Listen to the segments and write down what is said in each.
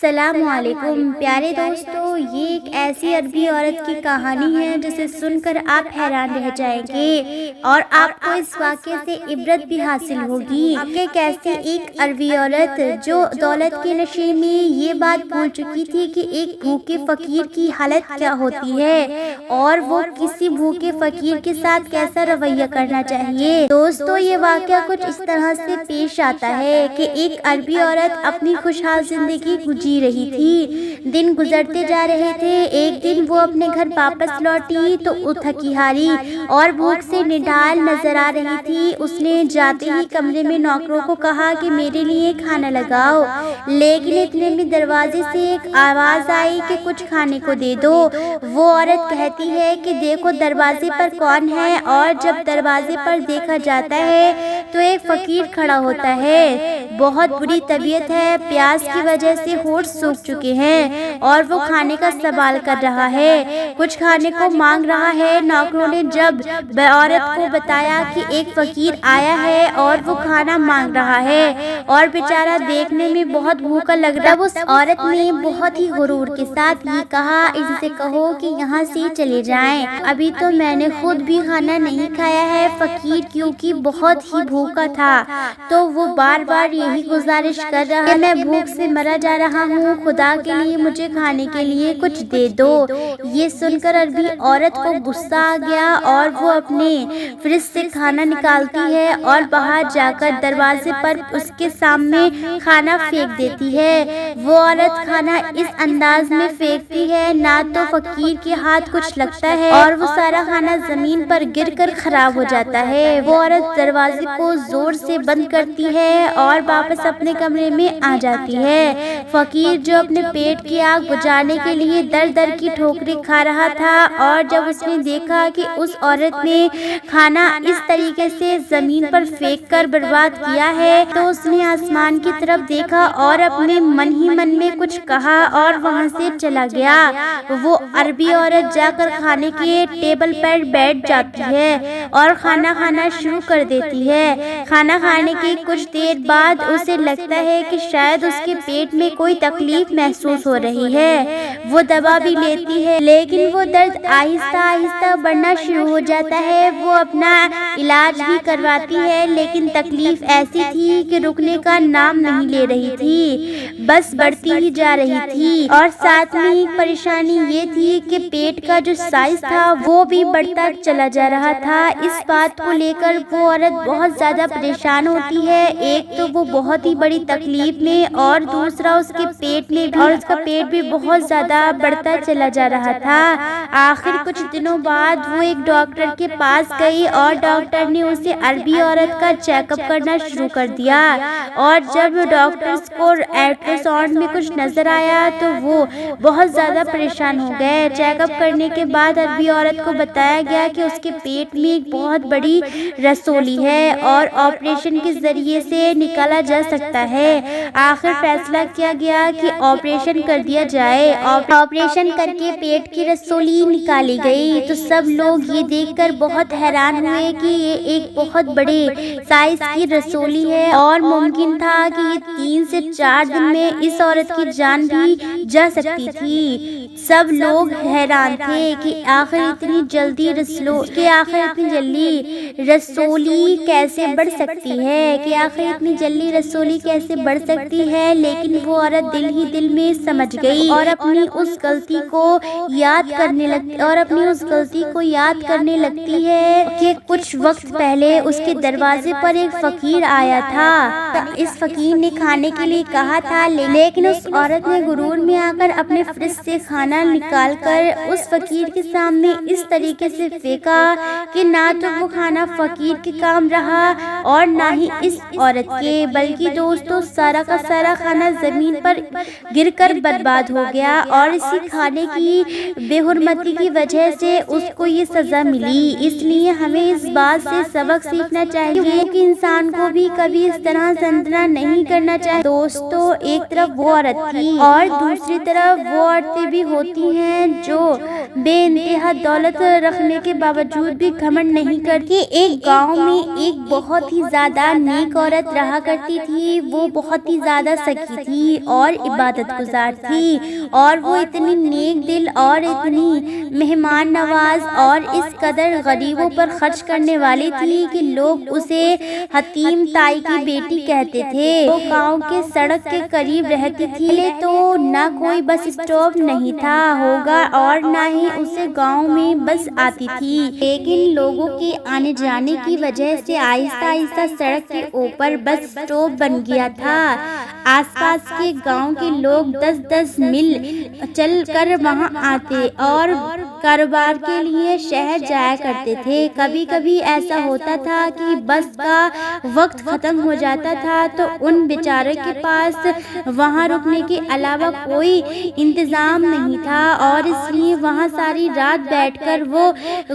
السلام علیکم پیارے دوستو، یہ ایک ایسی عربی عورت کی کہانی ہے جسے سن کر آپ حیران رہ جائیں گے اور آپ کو اس واقعے سے عبرت بھی حاصل ہوگی کہ کیسے ایک عربی عورت جو دولت کے نشے میں یہ بات بھول چکی تھی کہ ایک بھوکے فقیر کی حالت کیا ہوتی ہے اور وہ کسی بھوکے فقیر کے ساتھ کیسا رویہ کرنا چاہیے۔ دوستو، یہ واقعہ کچھ اس طرح سے پیش آتا ہے کہ ایک عربی عورت اپنی خوشحال زندگی جی رہی تھی۔ دن گزرتے جا رہے تھے۔ ایک دن وہ اپنے گھر واپس لوٹی تو وہ تھکی ہاری اور بھوک سے نڈال نظر آ رہی تھی۔ اس نے جاتے ہی کمرے میں نوکروں کو کہا کہ میرے لیے کھانا لگاؤ، لیکن اتنے میں دروازے سے ایک آواز آئی کہ کچھ کھانے کو دے دو۔ وہ عورت کہتی ہے کہ دیکھو دروازے پر کون ہے، اور جب دروازے پر دیکھا جاتا ہے تو ایک فقیر کھڑا ہوتا ہے۔ بہت بری طبیعت ہے، پیاس کی وجہ سے ہونٹ سوکھ چکے ہیں اور وہ کھانے کا سوال کر رہا ہے، کچھ کھانے کو مانگ رہا ہے۔ نوکروں نے جب عورت کو بتایا کہ ایک فقیر آیا ہے اور وہ کھانا مانگ رہا ہے اور بیچارہ دیکھنے میں بہت بھوکا لگ رہا ہے، اس عورت نے بہت ہی غرور کے ساتھ یہ کہا، ان سے کہو کہ یہاں سے چلے جائیں، ابھی تو میں نے خود بھی کھانا نہیں کھایا ہے۔ فقیر کیونکہ بہت ہی بھوکا تھا تو وہ بار بار یہی گزارش کر رہا کہ میں بھوک سے مرا جا رہا ہوں، خدا کے لیے مجھے کھانے کے لیے کچھ دے دو۔ یہ سن کر عربی عورت کو غصہ آ گیا اور وہ اپنے فریج سے کھانا نکالتی ہے اور باہر جا کر دروازے پر اس کے سامنے کھانا پھینک دیتی ہے۔ وہ عورت کھانا اس انداز میں پھینکتی ہے نہ تو فقیر کے ہاتھ کچھ لگتا ہے اور وہ سارا کھانا زمین پر گر کر خراب ہو جاتا ہے۔ وہ عورت دروازے کو زور سے بند کرتی ہے اور واپس اپنے کمرے میں آ جاتی ہے۔ فقیر جو اپنے پیٹ کی آگ بجھانے کے لیے در در کی ٹھوکریں کھا رہا تھا، اور جب اس نے دیکھا کہ اس عورت نے کھانا اس طریقے سے زمین پر پھینک کر برباد کیا ہے تو اس نے آسمان کی طرف دیکھا اور اپنے من ہی من میں کچھ کہا اور وہاں سے چلا گیا۔ وہ عربی عورت جا کر کھانے کے ٹیبل پر بیٹھ جاتی ہے اور کھانا کھانا شروع کر دیتی ہے۔ کھانا کھانے کی کچھ دیر بعد اسے لگتا ہے کہ شاید اس کے پیٹ میں کوئی تکلیف محسوس ہو رہی ہے۔ وہ دوا بھی لیتی ہے لیکن وہ درد آہستہ آہستہ بڑھنا شروع ہو جاتا ہے۔ وہ اپنا علاج بھی کرواتی ہے لیکن تکلیف ایسی تھی کہ رکنے کا نام نہیں لے رہی تھی، بس بڑھتی ہی جا رہی تھی۔ اور ساتھ میں ایک پریشانی یہ تھی کہ پیٹ کا جو سائز تھا وہ بھی بڑھتا چلا جا رہا تھا۔ اس بات کو لے کر وہ عورت بہت زیادہ پریشان ہوتی ہے۔ ایک تو وہ بہت ہی بڑی تکلیف میں اور دوسرا اس کے پیٹ میں بھی، اور اس کا پیٹ بھی بہت زیادہ بڑھتا چلا جا رہا تھا۔ آخر کچھ دنوں بعد وہ ایک ڈاکٹر کے پاس گئی اور ڈاکٹر نے اسے عربی عورت کا چیک اپ کرنا شروع کر دیا، اور جب ڈاکٹرز کو الٹرا ساؤنڈ میں کچھ نظر آیا تو وہ بہت زیادہ پریشان ہو گئے۔ چیک اپ کرنے کے بعد عربی عورت کو بتایا گیا کہ اس کے پیٹ میں ایک بہت بڑی رسولی ہے اور آپریشن کے ذریعے سے نکالا جا سکتا ہے۔ آخر فیصلہ کیا گیا کہ آپریشن کر دیا جائے۔ آپریشن کر کے پیٹ کی رسولی نکالی گئی تو سب لوگ یہ دیکھ کر بہت حیران ہوئے کہ یہ ایک بہت بڑے سائز کی رسولی ہے اور ممکن تھا کہ یہ 3 سے 4 دن میں اس عورت کی جان بھی جا سکتی تھی۔ سب لوگ حیران تھے کہ آخر اتنی جلدی رسولی کیسے بڑھ سکتی ہے، لیکن وہ عورت دل ہی دل میں سمجھ گئی اور اپنی اس غلطی کو یاد کرنے لگتی ہے کہ کچھ وقت پہلے اس کے دروازے پر ایک فقیر آیا تھا۔ اس فقیر نے کھانے کے لیے کہا تھا، لیکن اس عورت نے غرور میں آ کر اپنے فریج سے کھانا نکال کر اس فقیر کے سامنے اس طریقے سے پھینکا کہ نہ تو وہ کھانا فقیر کے کام رہا اور نہ ہی اس عورت کے، بلکہ دوستوں سارا کا سارا کھانا زمین پر گر کر برباد ہو گیا، اور اسی کھانے کی بے حرمتی کی وجہ سے اس کو یہ سزا ملی۔ اس لیے ہمیں اس بات سے سبق سیکھنا چاہیے کہ انسان کو بھی کبھی اس طرح زندنا نہیں کرنا چاہیے۔ دوستو، ایک طرف وہ عورت تھی اور دوسری طرف وہ عورتیں بھی ہوتی ہیں جو بے انتہا دولت رکھنے کے باوجود بھی گھمنڈ نہیں کرتی۔ ایک گاؤں میں ایک بہت ہی زیادہ نیک عورت رہا کرتی تھی۔ وہ بہت ہی زیادہ سکی تھی اور عبادت گزار تھی، اور وہ اتنی نیک دل اور اتنی مہمان نواز اور اس قدر غریبوں پر خرچ کرنے والی تھی کہ لوگ اسے حتیم تائی کی بیٹی کہتے تھے۔ وہ گاؤں کے سڑک کے قریب رہتی تھی، تو نہ کوئی بس اسٹاپ نہیں تھا ہوگا اور نہ ہی اسے گاؤں میں بس آتی تھی، لیکن لوگوں کے آنے جانے کی وجہ سے آہستہ آہستہ سڑک کے اوپر بس اسٹاپ بن گیا تھا۔ آس پاس کے گاؤں کے لوگ 10-10 میل چل کر وہاں آتے اور کاروبار کے لیے شہر جایا کرتے تھے۔ کبھی کبھی ایسا ہوتا تھا کہ بس کا وقت ختم ہو جاتا تھا تو ان بیچاروں کے پاس وہاں رکنے کے علاوہ کوئی انتظام نہیں تھا، اور اس لیے وہاں ساری رات بیٹھ کر وہ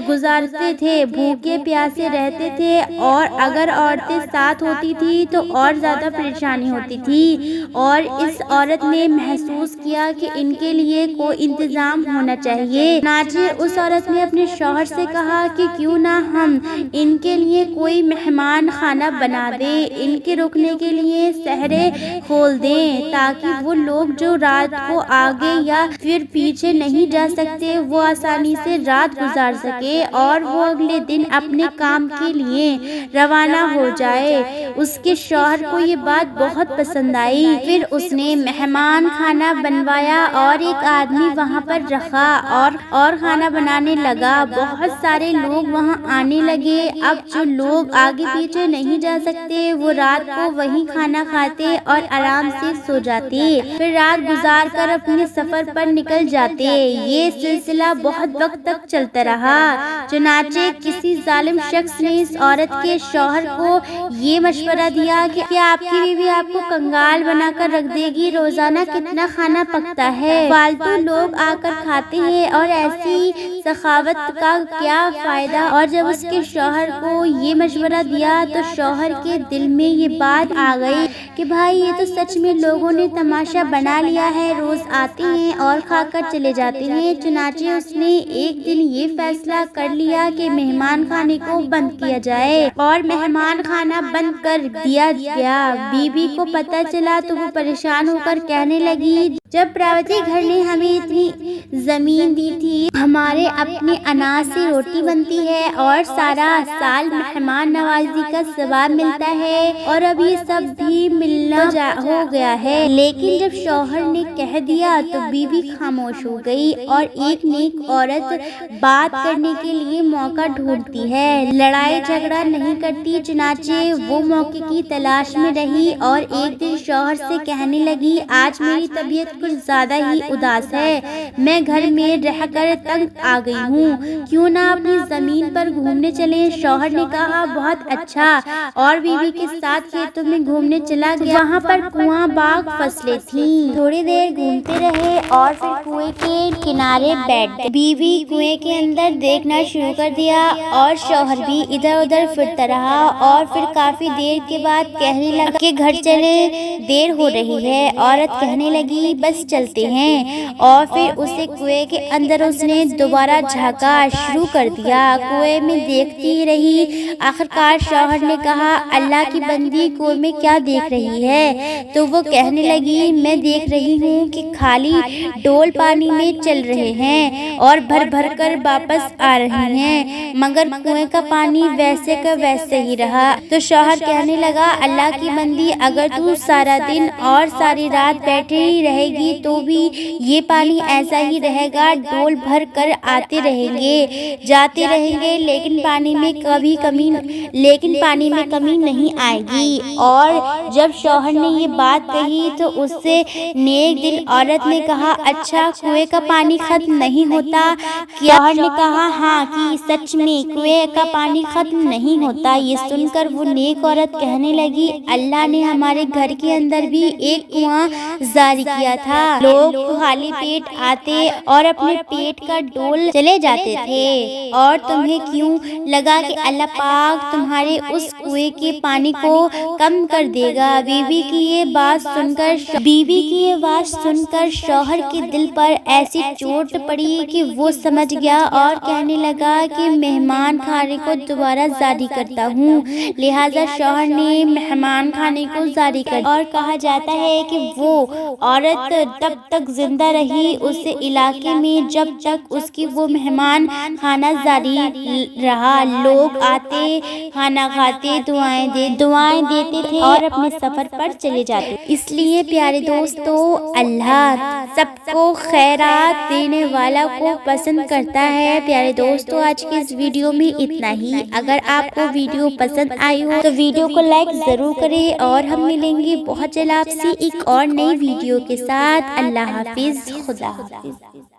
گزارتے تھے، بھوکے پیاسے رہتے تھے، اور اگر عورتیں ساتھ ہوتی تھی تو اور زیادہ پریشانی ہوتی تھی۔ اور اس عورت نے محسوس کیا کہ ان کے لیے کوئی انتظام ہونا چاہیے۔ چنانچہ اس عورت نے اپنے شوہر سے کہا کہ کیوں نہ ہم ان کے لیے کوئی مہمان خانہ بنا دیں، ان کے رکنے کے لیے سہرے کھول دیں، تاکہ وہ لوگ جو رات کو آگے یا پھر پیچھے نہیں جا سکتے وہ آسانی سے رات گزار سکے اور وہ اگلے دن اپنے کام کے لیے روانہ ہو جائے۔ اس کے شوہر کو یہ بات بہت پسند آئی۔ پھر اس نے مہمان خانہ بنوایا اور ایک آدمی وہاں پر رکھا اور کھانا بنانے لگا۔ بہت سارے لوگ وہاں آنے لگے۔ اب جو لوگ آگے پیچھے نہیں جا سکتے وہ رات کو وہیں کھانا کھاتے اور آرام سے سو جاتے، پھر رات گزار کر اپنے سفر پر نکل جاتے۔ یہ سلسلہ بہت وقت تک چلتا رہا۔ چنانچہ کسی ظالم شخص نے اس عورت کے شوہر کو یہ مشورہ دیا کہ کیا آپ کی بیوی آپ کو کنگال بنا کر رکھ دے گی؟ روزانہ کتنا کھانا پکتا ہے، فالتو لوگ آ کر کھاتے ہیں، اور ایسی سخاوت کا کیا فائدہ؟ اور جب اس کے شوہر کو یہ مشورہ دیا تو شوہر کے دل میں یہ بات آ گئی کہ بھائی یہ تو سچ میں لوگوں نے تماشا بنا لیا ہے، روز آتے ہیں اور کھا کر چلے جاتے ہیں۔ چنانچہ اس نے ایک دن یہ فیصلہ کر لیا کہ مہمان خانے کو بند کیا جائے، اور مہمان خانہ بند کر دیا گیا۔ بیوی کو پتہ چلا تو وہ پریشان ہو کر کہنے لگی، جب پراوتی گھر نے ہمیں اتنی زمین دی تھی، ہمارے اپنے اناج سے روٹی بنتی ہے اور سارا سال مہمان نوازی کا ثواب ملتا ہے، اور اب یہ سب بھی ملنا ہو گیا ہے۔ لیکن جب شوہر نے کہہ دیا تو بیوی خاموش ہو گئی، اور ایک نیک عورت بات کرنے کے لیے موقع ڈھونڈتی ہے، لڑائی جھگڑا نہیں کرتی۔ چنانچہ وہ موقع کی تلاش میں رہی اور ایک دن شوہر سے کہنے لگی، آج میری طبیعت کچھ زیادہ ہی اداس ہے، میں گھر میں رہ کر تنگ آ گئی ہوں، کیوں نہ اپنی زمین پر گھومنے چلیں؟ شوہر نے کہا، بہت اچھا، اور بیوی کے ساتھ کھیتوں میں گھومنے چلا گیا۔ وہاں پر کنواں، باغ، فصلیں تھیں۔ تھوڑی دیر گھومتے رہے اور پھر کنویں کے کنارے بیٹھ گئے۔ بیوی کنویں کے اندر دیکھنا شروع کر دیا اور شوہر بھی ادھر ادھر پھرتا رہا، اور پھر کافی دیر کے بعد کہنے لگا کہ گھر چلے، دیر ہو رہی ہے۔ عورت کہنے لگی، بس چلتے ہیں، اور پھر اسے کنویں کے اندر اس نے دوبارہ جھانکا شروع کر دیا۔ کنویں میں دیکھتی رہی، آخرکار شوہر نے کہا، اللہ کی بندی کنویں میں کیا دیکھ رہی ہے؟ تو وہ کہنے لگی، میں دیکھ رہی ہوں کہ خالی ڈول پانی میں چل رہے ہیں اور بھر بھر کر واپس آ رہے ہیں، مگر کنویں کا پانی ویسے کا ویسے ہی رہا۔ تو شوہر کہنے لگا، اللہ کی بندی، اگر تو سارا دن اور ساری رات بیٹھے ہی رہے گی تو بھی یہ پانی ایسا ہی رہے گا، ڈول بھر کر آتے رہیں گے، جاتے رہیں گے، لیکن پانی میں کمی نہیں آئے گی۔ اور جب شوہر نے یہ بات کہی تو اس سے نیک دل عورت نے کہا، اچھا کنویں کا پانی ختم نہیں ہوتا کیا؟ شوہر نے کہا، ہاں، کہ سچ میں کنویں کا پانی ختم نہیں ہوتا۔ یہ سن کر وہ نیک عورت کہنے لگی، اللہ نے ہمارے گھر کے اندر بھی ایک کنواں جاری کیا تھا، لوگ خالی پیٹ آتے اور اپنے پیٹ کا ڈول چلے جاتے تھے، اور تمہیں کیوں لگا کہ اللہ پاک تمہارے اس کنویں کے پانی کو کم کر دے گا؟ بیوی کی یہ بات سن کر شوہر کے دل پر ایسی چوٹ پڑی کہ وہ سمجھ گیا اور کہنے لگا کہ مہمان خانے کو دوبارہ جاری کرتا ہوں۔ لہٰذا شوہر نے مہمان خانے کو جاری کر دیا، اور کہا جاتا ہے کہ وہ عورت تب تک زندہ رہی اس علاقے میں جب تک اس کی وہ مہمان خانہ جاری رہا۔ لوگ آتے، کھانا کھاتے، دعائیں دیتے تھے اور اپنے سفر پر چلے جاتے۔ اس لیے پیارے دوستو، اللہ سب کو خیرات دینے والا کو پسند کرتا ہے۔ پیارے دوستو، آج کے اس ویڈیو میں اتنا ہی۔ اگر آپ کو ویڈیو پسند آئی ہو تو ویڈیو کو لائک ضرور کریں، اور ہم ملیں گے بہت جلد آپ سے ایک اور نئی ویڈیو کے ساتھ۔ اللہ حافظ، خدا حافظ۔